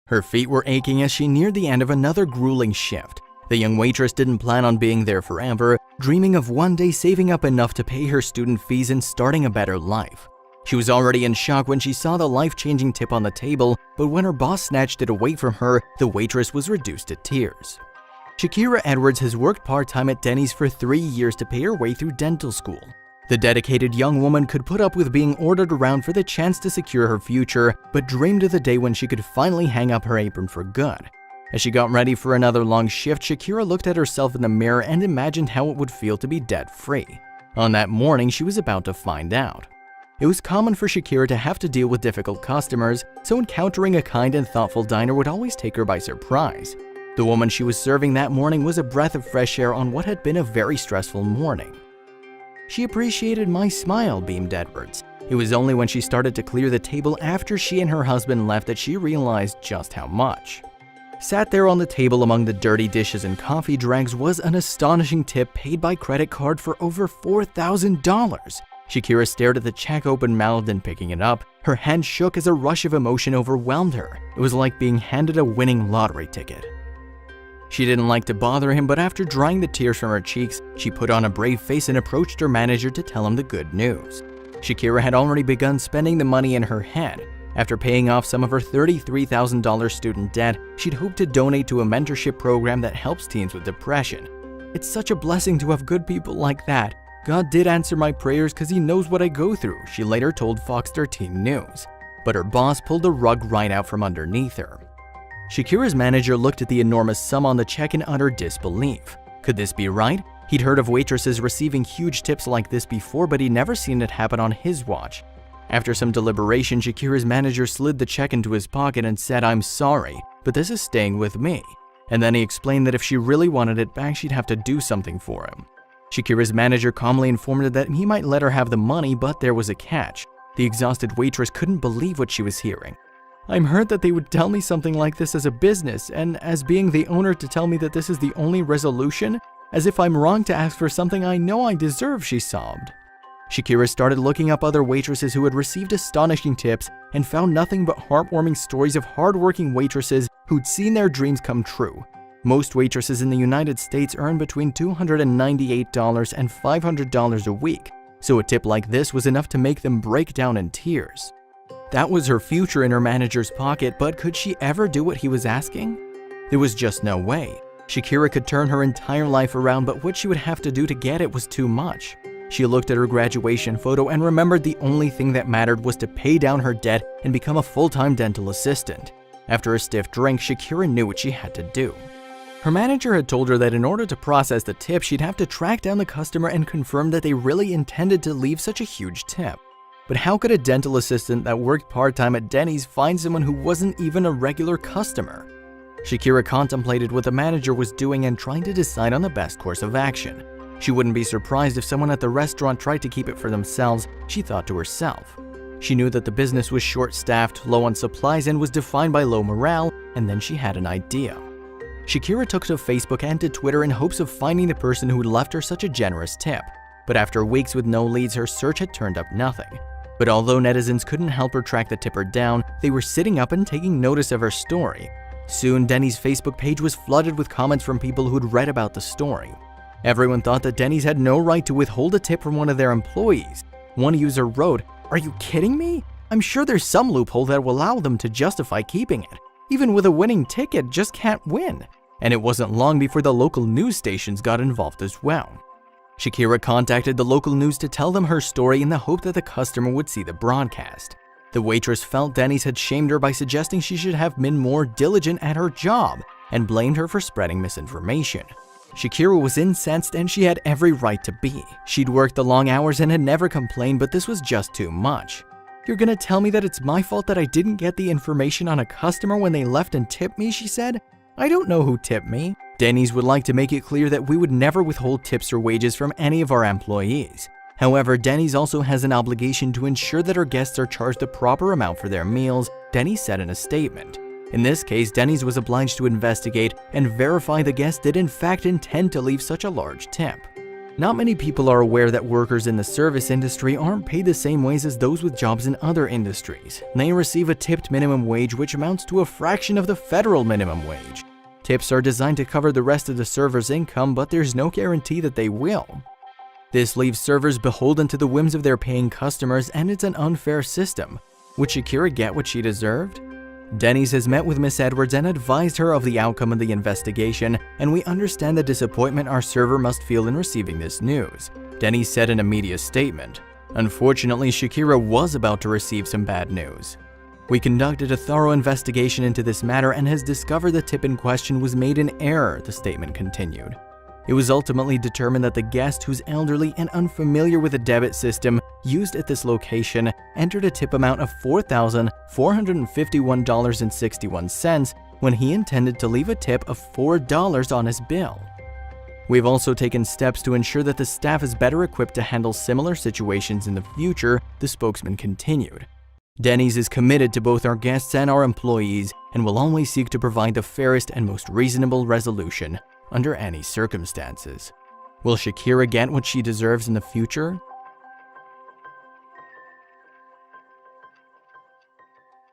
Her feet were aching as she neared the end of another grueling shift. The young waitress didn't plan on being there forever, dreaming of one day saving up enough to pay her student fees and starting a better life. She was already in shock when she saw the life-changing tip on the table, but when her boss snatched it away from her, the waitress was reduced to tears. Shakira Edwards has worked part-time at Denny's for 3 years to pay her way through dental school. The dedicated young woman could put up with being ordered around for the chance to secure her future, but dreamed of the day when she could finally hang up her apron for good. As she got ready for another long shift, Shakira looked at herself in the mirror and imagined how it would feel to be debt-free. On that morning, she was about to find out. It was common for Shakira to have to deal with difficult customers, so encountering a kind and thoughtful diner would always take her by surprise. The woman she was serving that morning was a breath of fresh air on what had been a very stressful morning. "She appreciated my smile," beamed Edwards. It was only when she started to clear the table after she and her husband left that she realized just how much. Sat there on the table among the dirty dishes and coffee dregs was an astonishing tip paid by credit card for over $4,000. Shakira stared at the check open-mouthed and picking it up. Her hand shook as a rush of emotion overwhelmed her. It was like being handed a winning lottery ticket. She didn't like to bother him, but after drying the tears from her cheeks, she put on a brave face and approached her manager to tell him the good news. Shakira had already begun spending the money in her head. After paying off some of her $33,000 student debt, she'd hoped to donate to a mentorship program that helps teens with depression. "It's such a blessing to have good people like that. God did answer my prayers because he knows what I go through," she later told Fox 13 News. But her boss pulled the rug right out from underneath her. Shakira's manager looked at the enormous sum on the check in utter disbelief. Could this be right? He'd heard of waitresses receiving huge tips like this before, but he'd never seen it happen on his watch. After some deliberation, Shakira's manager slid the check into his pocket and said, "I'm sorry, but this is staying with me." And then he explained that if she really wanted it back, she'd have to do something for him. Shakira's manager calmly informed her that he might let her have the money, but there was a catch. The exhausted waitress couldn't believe what she was hearing. "I'm hurt that they would tell me something like this as a business, and as being the owner to tell me that this is the only resolution, as if I'm wrong to ask for something I know I deserve," she sobbed. Shakira started looking up other waitresses who had received astonishing tips and found nothing but heartwarming stories of hardworking waitresses who'd seen their dreams come true. Most waitresses in the United States earn between $298 and $500 a week, so a tip like this was enough to make them break down in tears. That was her future in her manager's pocket, but could she ever do what he was asking? There was just no way. Shakira could turn her entire life around, but what she would have to do to get it was too much. She looked at her graduation photo and remembered the only thing that mattered was to pay down her debt and become a full-time dental assistant. After a stiff drink, Shakira knew what she had to do. Her manager had told her that in order to process the tip, she'd have to track down the customer and confirm that they really intended to leave such a huge tip. But how could a dental assistant that worked part-time at Denny's find someone who wasn't even a regular customer? Shakira contemplated what the manager was doing and trying to decide on the best course of action. She wouldn't be surprised if someone at the restaurant tried to keep it for themselves, she thought to herself. She knew that the business was short-staffed, low on supplies, and was defined by low morale, and then she had an idea. Shakira took to Facebook and to Twitter in hopes of finding the person who had left her such a generous tip. But after weeks with no leads, her search had turned up nothing. But although netizens couldn't help her track the tipper down, they were sitting up and taking notice of her story. Soon, Denny's Facebook page was flooded with comments from people who'd read about the story. Everyone thought that Denny's had no right to withhold a tip from one of their employees. One user wrote, "Are you kidding me? I'm sure there's some loophole that will allow them to justify keeping it. Even with a winning ticket, just can't win." And it wasn't long before the local news stations got involved as well. Shakira contacted the local news to tell them her story in the hope that the customer would see the broadcast. The waitress felt Denny's had shamed her by suggesting she should have been more diligent at her job and blamed her for spreading misinformation. Shakira was incensed and she had every right to be. She'd worked the long hours and had never complained, but this was just too much. "You're gonna tell me that it's my fault that I didn't get the information on a customer when they left and tipped me?" she said. "I don't know who tipped me. Denny's would like to make it clear that we would never withhold tips or wages from any of our employees. However, Denny's also has an obligation to ensure that our guests are charged the proper amount for their meals," Denny's said in a statement. In this case, Denny's was obliged to investigate and verify the guest did in fact intend to leave such a large tip. Not many people are aware that workers in the service industry aren't paid the same ways as those with jobs in other industries. They receive a tipped minimum wage, which amounts to a fraction of the federal minimum wage. Tips are designed to cover the rest of the server's income, but there's no guarantee that they will. This leaves servers beholden to the whims of their paying customers, and it's an unfair system. Would Shakira get what she deserved? Denny's has met with Miss Edwards and advised her of the outcome of the investigation, and we understand the disappointment our server must feel in receiving this news. Denny's said in a media statement, "Unfortunately, Shakira was about to receive some bad news. We conducted a thorough investigation into this matter and has discovered the tip in question was made in error," the statement continued. It was ultimately determined that the guest, who's elderly and unfamiliar with the debit system used at this location, entered a tip amount of $4,451.61 when he intended to leave a tip of $4 on his bill. We've also taken steps to ensure that the staff is better equipped to handle similar situations in the future, the spokesman continued. Denny's is committed to both our guests and our employees and will always seek to provide the fairest and most reasonable resolution under any circumstances. Will Shakira get what she deserves in the future?